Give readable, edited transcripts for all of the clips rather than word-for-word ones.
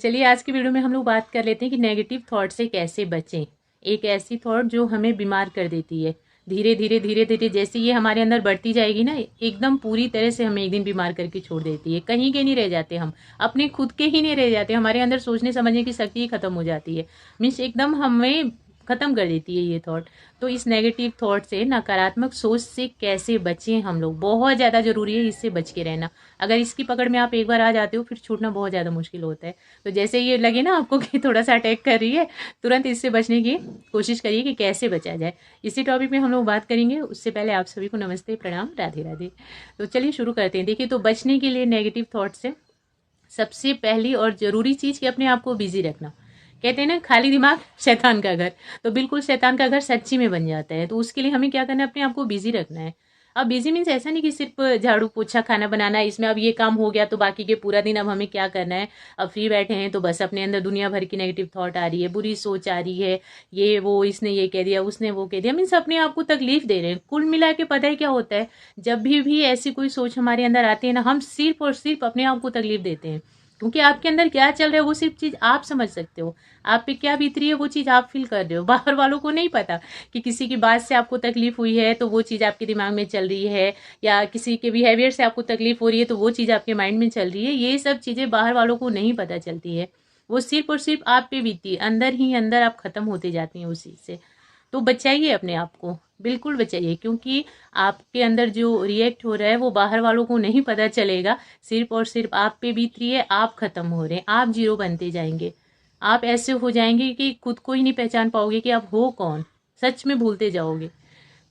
चलिए आज की वीडियो में हम लोग बात कर लेते हैं कि नेगेटिव थॉट से कैसे बचें। एक ऐसी थॉट जो हमें बीमार कर देती है, धीरे धीरे जैसे ये हमारे अंदर बढ़ती जाएगी ना, एकदम पूरी तरह से हमें एक दिन बीमार करके छोड़ देती है। कहीं के नहीं रह जाते, हम अपने खुद के ही नहीं रह जाते, हमारे अंदर सोचने समझने की शक्ति ही खत्म हो जाती है। मीन्स एकदम हमें खत्म कर देती है ये थॉट। तो इस नेगेटिव थॉट से, नकारात्मक सोच से कैसे बचें हम लोग, बहुत ज़्यादा ज़रूरी है इससे बच के रहना। अगर इसकी पकड़ में आप एक बार आ जाते हो, फिर छूटना बहुत ज़्यादा मुश्किल होता है। तो जैसे ये लगे ना आपको कि थोड़ा सा अटैक कर रही है, तुरंत इससे बचने की कोशिश करिए कि कैसे बचा जाए। इसी टॉपिक में हम लोग बात करेंगे। उससे पहले आप सभी को नमस्ते, प्रणाम, राधे राधे। तो चलिए शुरू करते हैं। देखिए, तो बचने के लिए नेगेटिव थॉट से सबसे पहली और ज़रूरी चीज़ कि अपने आप को बिजी रखना। कहते हैं ना, खाली दिमाग शैतान का घर। तो बिल्कुल शैतान का घर सच्ची में बन जाता है। तो उसके लिए हमें क्या करना है, अपने आप को बिजी रखना है। अब बिजी मीन्स ऐसा नहीं कि सिर्फ झाड़ू पोछा खाना बनाना है, इसमें अब ये काम हो गया तो बाकी के पूरा दिन अब हमें क्या करना है। अब फ्री बैठे हैं तो बस अपने अंदर दुनिया भर की नेगेटिव थॉट आ रही है, बुरी सोच आ रही है, ये वो, इसने ये कह दिया, उसने वो कह दिया, मीन्स अपने आप को तकलीफ दे रहे हैं। कुल मिला के पता है क्या होता है, जब भी ऐसी कोई सोच हमारे अंदर आती है ना, हम सिर्फ और सिर्फ अपने आप को तकलीफ देते हैं। क्योंकि आपके अंदर क्या चल रहा है वो सिर्फ चीज़ आप समझ सकते हो। आप पे क्या बीत रही है वो चीज़ आप फील कर रहे हो, बाहर वालों को नहीं पता कि किसी की बात से आपको तकलीफ हुई है तो वो चीज़ आपके दिमाग में चल रही है, या किसी के बिहेवियर से आपको तकलीफ हो रही है तो वो चीज़ आपके माइंड में चल रही है। ये सब चीज़ें बाहर वालों को नहीं पता चलती है, वो सिर्फ और सिर्फ आप पे बीतती है। अंदर ही अंदर आप खत्म होते जाती हैं उस चीज़ से। तो बचाइए अपने आप को, बिल्कुल बचाइए, क्योंकि आपके अंदर जो रिएक्ट हो रहा है वो बाहर वालों को नहीं पता चलेगा। सिर्फ और सिर्फ आप पे बीत रही है, आप खत्म हो रहे हैं, आप जीरो बनते जाएंगे। आप ऐसे हो जाएंगे कि खुद को ही नहीं पहचान पाओगे कि आप हो कौन, सच में भूलते जाओगे।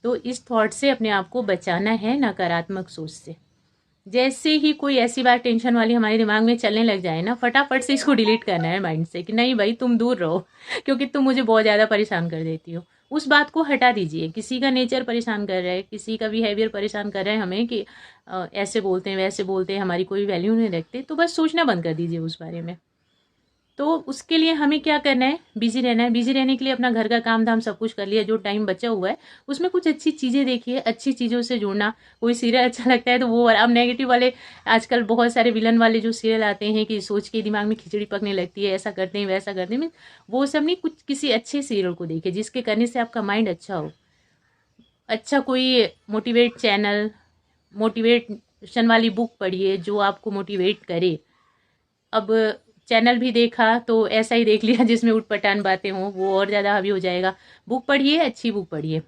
तो इस थॉट से अपने आप को बचाना है, नकारात्मक सोच से। जैसे ही कोई ऐसी बात टेंशन वाली हमारे दिमाग में चलने लग जाए ना, फटाफट से इसको डिलीट करना है माइंड से कि नहीं भाई, तुम दूर रहो, क्योंकि तुम मुझे बहुत ज़्यादा परेशान कर देती हो। उस बात को हटा दीजिए। किसी का नेचर परेशान कर रहा है, किसी का बिहेवियर परेशान कर रहा है हमें कि ऐसे बोलते हैं, वैसे बोलते हैं, हमारी कोई वैल्यू नहीं रखते, तो बस सोचना बंद कर दीजिए उस बारे में। तो उसके लिए हमें क्या करना है, बिजी रहना है। बिजी रहने के लिए अपना घर का काम धाम सब कुछ कर लिया, जो टाइम बचा हुआ है उसमें कुछ अच्छी चीज़ें देखिए, अच्छी चीज़ों से जुड़ना। कोई सीरियल अच्छा लगता है तो वो, अब नेगेटिव वाले आजकल बहुत सारे विलन वाले जो सीरियल आते हैं कि सोच के दिमाग में खिचड़ी पकने लगती है, ऐसा करते हैं वैसा करते हैं, मीन वो सब नहीं, कुछ किसी अच्छे सीरियल को देखिए जिसके करने से आपका माइंड अच्छा हो। अच्छा कोई मोटिवेट चैनल, मोटिवेशन वाली बुक पढ़िए जो आपको मोटिवेट करे। अब चैनल भी देखा तो ऐसा ही देख लिया जिसमें उटपटांग बातें हों, वो और ज़्यादा हावी हो जाएगा। बुक पढ़िए, अच्छी बुक पढ़िए,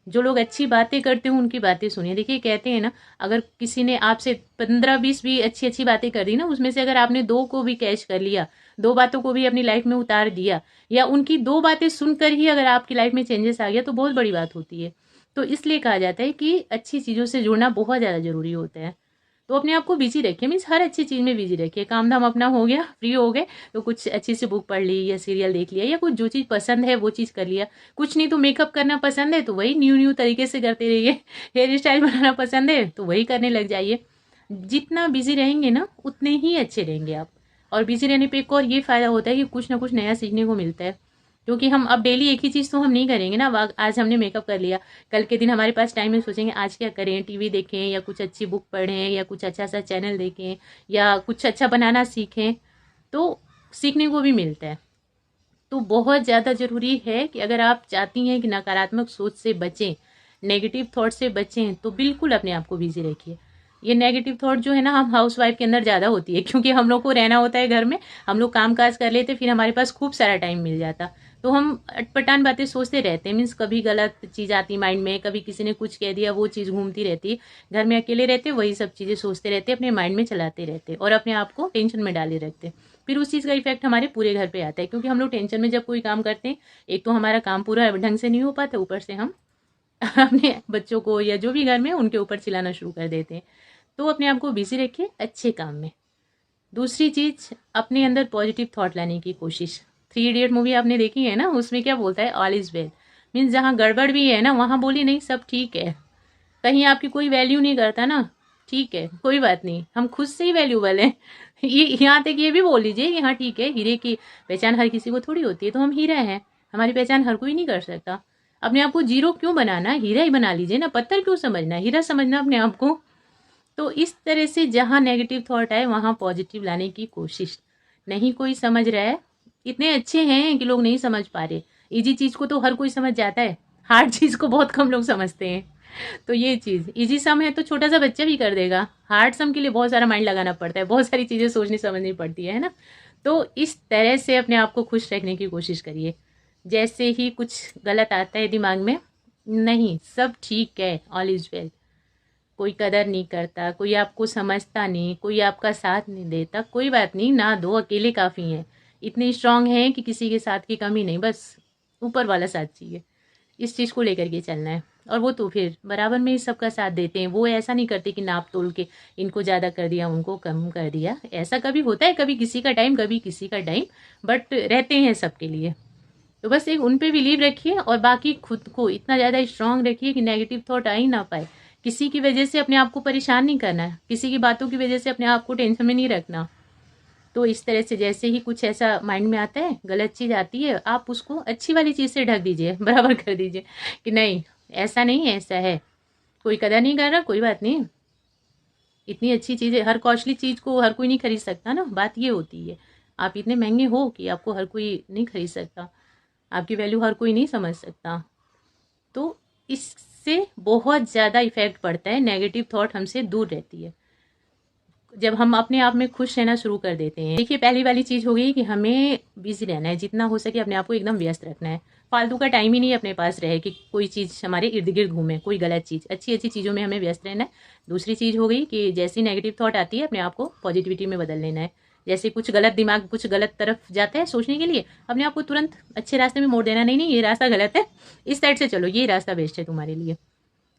जो लोग अच्छी बातें करते हो उनकी बातें सुनिए। देखिए, कहते हैं ना, अगर किसी ने आपसे 15-20 भी अच्छी अच्छी बातें कर दी ना, उसमें से अगर आपने 2 को भी कैच कर लिया, 2 बातों को भी अपनी लाइफ में उतार दिया, या उनकी 2 बातें सुनकर ही अगर आपकी लाइफ में चेंजेस आ गया, तो बहुत बड़ी बात होती है। तो इसलिए कहा जाता है कि अच्छी चीज़ों से जुड़ना बहुत ज़्यादा ज़रूरी होता है। तो अपने आप को बिजी रखिए, मीन्स हर अच्छी चीज़ में बिजी रखिए। काम धाम अपना हो गया, फ्री हो गए तो कुछ अच्छी सी बुक पढ़ ली, या सीरियल देख लिया, या कुछ जो चीज़ पसंद है वो चीज़ कर लिया। कुछ नहीं तो मेकअप करना पसंद है तो वही न्यू तरीके से करते रहिए। हेयर स्टाइल बनाना पसंद है तो वही करने लग जाइए। जितना बिजी रहेंगे ना उतने ही अच्छे रहेंगे आप। और बिजी रहने पे एक और ये फ़ायदा होता है कि कुछ ना कुछ नया सीखने को मिलता है। क्योंकि हम अब डेली एक ही चीज़ तो हम नहीं करेंगे ना। आज हमने मेकअप कर लिया, कल के दिन हमारे पास टाइम है, सोचेंगे आज क्या करें, टीवी देखें, या कुछ अच्छी बुक पढ़ें, या कुछ अच्छा सा चैनल देखें, या कुछ अच्छा बनाना सीखें। तो सीखने को भी मिलता है। तो बहुत ज़्यादा ज़रूरी है कि अगर आप चाहती हैं कि नकारात्मक सोच से बचें, नेगेटिव थॉट से बचें, तो बिल्कुल अपने आप को बिजी रखिए। ये नेगेटिव थॉट जो है ना, हम हाउस वाइफ के अंदर ज़्यादा होती है, क्योंकि हम लोग को रहना होता है घर में, हम लोग काम काज कर लेते, फिर हमारे पास खूब सारा टाइम मिल जाता, तो हम अटपटान बातें सोचते रहते हैं। मीन्स कभी गलत चीज़ आती माइंड में, कभी किसी ने कुछ कह दिया, वो चीज़ घूमती रहती। घर में अकेले रहते वही सब चीज़ें सोचते रहते, अपने माइंड में चलाते रहते, और अपने आप को टेंशन में डाले रखते। फिर उस चीज़ का इफेक्ट हमारे पूरे घर पे आता है, क्योंकि हम लोग टेंशन में जब कोई काम करते हैं, एक तो हमारा काम पूरा ढंग से नहीं हो पाता, ऊपर से हम अपने बच्चों को या जो भी घर में उनके ऊपर चिल्लाना शुरू कर देते हैं। तो अपने आप को बिजी रखिए अच्छे काम में। दूसरी चीज़, अपने अंदर पॉजिटिव थॉट लाने की कोशिश। 3 इडियट मूवी आपने देखी है ना, उसमें क्या बोलता है, ऑल इज़ वेल। मीन्स जहाँ गड़बड़ भी है ना, वहाँ बोली नहीं सब ठीक है। कहीं आपकी कोई वैल्यू नहीं करता ना, ठीक है, कोई बात नहीं, हम खुद से ही वैल्यूबल हैं। ये यहाँ तक ये भी बोल लीजिए कि हाँ ठीक है, हीरे की पहचान हर किसी को थोड़ी होती है, तो हम हीरा हैं, हमारी पहचान हर कोई नहीं कर सकता। अपने आप को जीरो क्यों बनाना, हीरा ही बना लीजिए ना। पत्थर क्यों समझना, हीरा समझना अपने आप को। तो इस तरह से जहाँ नेगेटिव थॉट आए वहाँ पॉजिटिव लाने की कोशिश। नहीं कोई समझ रहा है, इतने अच्छे हैं कि लोग नहीं समझ पा रहे। इजी चीज़ को तो हर कोई समझ जाता है, हार्ड चीज़ को बहुत कम लोग समझते हैं। तो ये चीज़, इजी सम है तो छोटा सा बच्चा भी कर देगा, हार्ड सम के लिए बहुत सारा माइंड लगाना पड़ता है, बहुत सारी चीज़ें सोचनी समझनी पड़ती है ना। तो इस तरह से अपने आप को खुश रखने की कोशिश करिए। जैसे ही कुछ गलत आता है दिमाग में, नहीं सब ठीक है, ऑल इज़ वेल, कोई कदर नहीं करता, कोई आपको समझता नहीं, कोई आपका साथ नहीं देता, कोई बात नहीं, ना दो, अकेले काफ़ी हैं। इतने स्ट्रांग हैं कि किसी के साथ की कमी नहीं, बस ऊपर वाला साथ चाहिए। इस चीज़ को लेकर के चलना है। और वो तो फिर बराबर में ही सबका साथ देते हैं, वो ऐसा नहीं करते कि नाप तोल के इनको ज़्यादा कर दिया उनको कम कर दिया। ऐसा कभी होता है, कभी किसी का टाइम कभी किसी का टाइम, बट रहते हैं सबके लिए। तो बस एक उन पे बिलीव रखिए और बाकी खुद को इतना ज़्यादा स्ट्रांग रखिए कि नेगेटिव थॉट आ ही ना पाए। किसी की वजह से अपने आप को परेशान नहीं करना है, किसी की बातों की वजह से अपने आप को टेंशन में नहीं रखना। तो इस तरह से जैसे ही कुछ ऐसा माइंड में आता है, गलत चीज़ आती है, आप उसको अच्छी वाली चीज़ से ढक दीजिए, बराबर कर दीजिए कि नहीं ऐसा नहीं है, ऐसा है, कोई कदर नहीं कर रहा, कोई बात नहीं। इतनी अच्छी चीज़ है, हर कॉस्टली चीज़ को हर कोई नहीं खरीद सकता ना, बात ये होती है। आप इतने महंगे हो कि आपको हर कोई नहीं खरीद सकता, आपकी वैल्यू हर कोई नहीं समझ सकता। तो इससे बहुत ज़्यादा इफ़ेक्ट पड़ता है, नेगेटिव थॉट हमसे दूर रहती है जब हम अपने आप में खुश रहना शुरू कर देते हैं। देखिए पहली वाली चीज़ हो गई कि हमें बिजी रहना है, जितना हो सके अपने आप को एकदम व्यस्त रखना है। फालतू का टाइम ही नहीं अपने पास रहे कि कोई चीज़ हमारे इर्द गिर्द घूमे, कोई गलत चीज़, अच्छी अच्छी चीज़ों में हमें व्यस्त रहना है। दूसरी चीज़ हो गई कि जैसी नेगेटिव थॉट आती है अपने आप को पॉजिटिविटी में बदल लेना है। जैसे कुछ गलत दिमाग कुछ गलत तरफ जाता है सोचने के लिए, अपने आप को तुरंत अच्छे रास्ते में मोड़ देना, नहीं नहीं ये रास्ता गलत है, इस साइड से चलो, ये रास्ता बेस्ट है तुम्हारे लिए।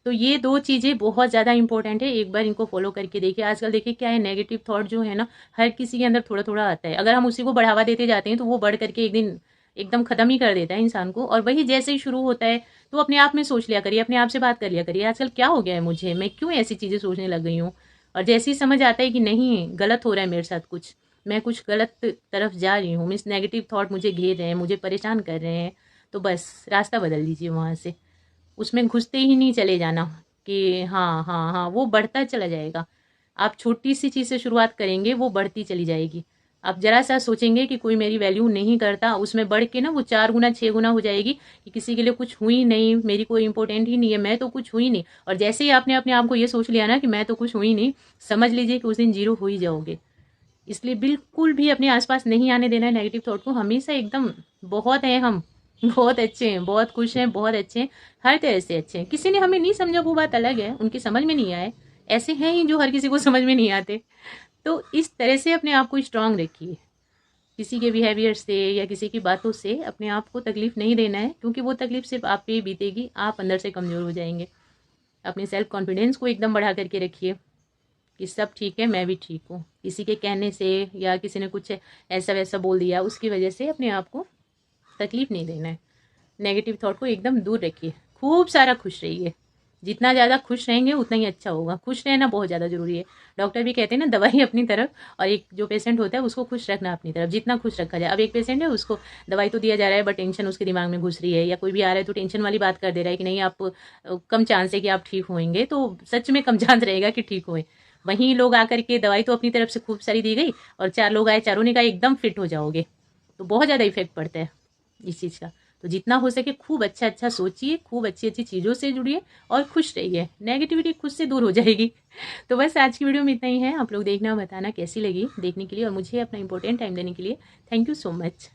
तो ये दो चीज़ें बहुत ज़्यादा इंपॉर्टेंट है, एक बार इनको फॉलो करके देखिए। आजकल देखिए क्या है, नेगेटिव थॉट जो है ना हर किसी के अंदर थोड़ा थोड़ा आता है, अगर हम उसी को बढ़ावा देते जाते हैं तो वो बढ़ करके एक दिन एकदम ख़त्म ही कर देता है इंसान को। और वही जैसे ही शुरू होता है तो अपने आप में सोच लिया करिए, अपने आप से बात कर लिया करिए, आजकल क्या हो गया है मुझे, मैं क्यों ऐसी चीज़ें सोचने लग गई हूँ। और जैसे ही समझ आता है कि नहीं गलत हो रहा है मेरे साथ कुछ, मैं कुछ गलत तरफ जा रही हूँ, मीन्स नेगेटिव थॉट मुझे घेर रहे हैं, मुझे परेशान कर रहे हैं, तो बस रास्ता बदल दीजिए वहाँ से। उसमें घुसते ही नहीं चले जाना कि हाँ हाँ हाँ, वो बढ़ता चला जाएगा। आप छोटी सी चीज़ से शुरुआत करेंगे, वो बढ़ती चली जाएगी। आप ज़रा सा सोचेंगे कि कोई मेरी वैल्यू नहीं करता, उसमें बढ़ के ना वो 4 गुना 6 गुना हो जाएगी कि किसी के लिए कुछ हुई नहीं, मेरी कोई इंपॉर्टेंट ही नहीं है, मैं तो कुछ हुई नहीं। और जैसे ही आपने अपने आप को ये सोच लिया ना कि मैं तो कुछ हुई नहीं, समझ लीजिए कि उस दिन जीरो हो ही जाओगे। इसलिए बिल्कुल भी अपने आसपास नहीं आने देना है नेगेटिव थॉट को। हमेशा एकदम बहुत हैं हम, बहुत अच्छे हैं, बहुत खुश हैं, बहुत अच्छे हैं, हर तरह से अच्छे हैं। किसी ने हमें नहीं समझा वो बात अलग है, उनकी समझ में नहीं आए, ऐसे हैं ही जो हर किसी को समझ में नहीं आते। तो इस तरह से अपने आप को स्ट्रांग रखिए, किसी के बिहेवियर से या किसी की बातों से अपने आप को तकलीफ नहीं देना है, क्योंकि वो तकलीफ सिर्फ आप पे ही बीतेगी, आप अंदर से कमज़ोर हो जाएंगे। अपने सेल्फ कॉन्फिडेंस को एकदम बढ़ा करके रखिए कि सब ठीक है, मैं भी ठीक हूँ। किसी के कहने से या किसी ने कुछ ऐसा वैसा बोल दिया उसकी वजह से अपने आप को तकलीफ नहीं देना है। नेगेटिव थॉट को एकदम दूर रखिए, खूब सारा खुश रहिए। जितना ज़्यादा खुश रहेंगे उतना ही अच्छा होगा, खुश रहना बहुत ज़्यादा ज़रूरी है। डॉक्टर भी कहते हैं ना, दवाई अपनी तरफ और एक जो पेशेंट होता है उसको खुश रखना अपनी तरफ, जितना खुश रखा जाए। अब एक पेशेंट है, उसको दवाई तो दिया जा रहा है बट टेंशन उसके दिमाग में घुस रही है, या कोई भी आ रहा है तो टेंशन वाली बात कर दे रहा है कि नहीं आप कम चांस है कि आप ठीक होंगे, तो सच में कम चांस रहेगा कि ठीक होए। वहीं लोग आकर के दवाई तो अपनी तरफ से खूब सारी दी गई और 4 लोग आए, चारों ने कहा एकदम फिट हो जाओगे, तो बहुत ज़्यादा इफेक्ट पड़ता है इस चीज़ का। तो जितना हो सके खूब अच्छा अच्छा सोचिए, खूब अच्छी अच्छी चीज़ों से जुड़िए और खुश रहिए, नेगेटिविटी खुद से दूर हो जाएगी। तो बस आज की वीडियो में इतना ही है। आप लोग देखना बताना कैसी लगी देखने के लिए, और मुझे अपना इंपॉर्टेंट टाइम देने के लिए थैंक यू सो मच।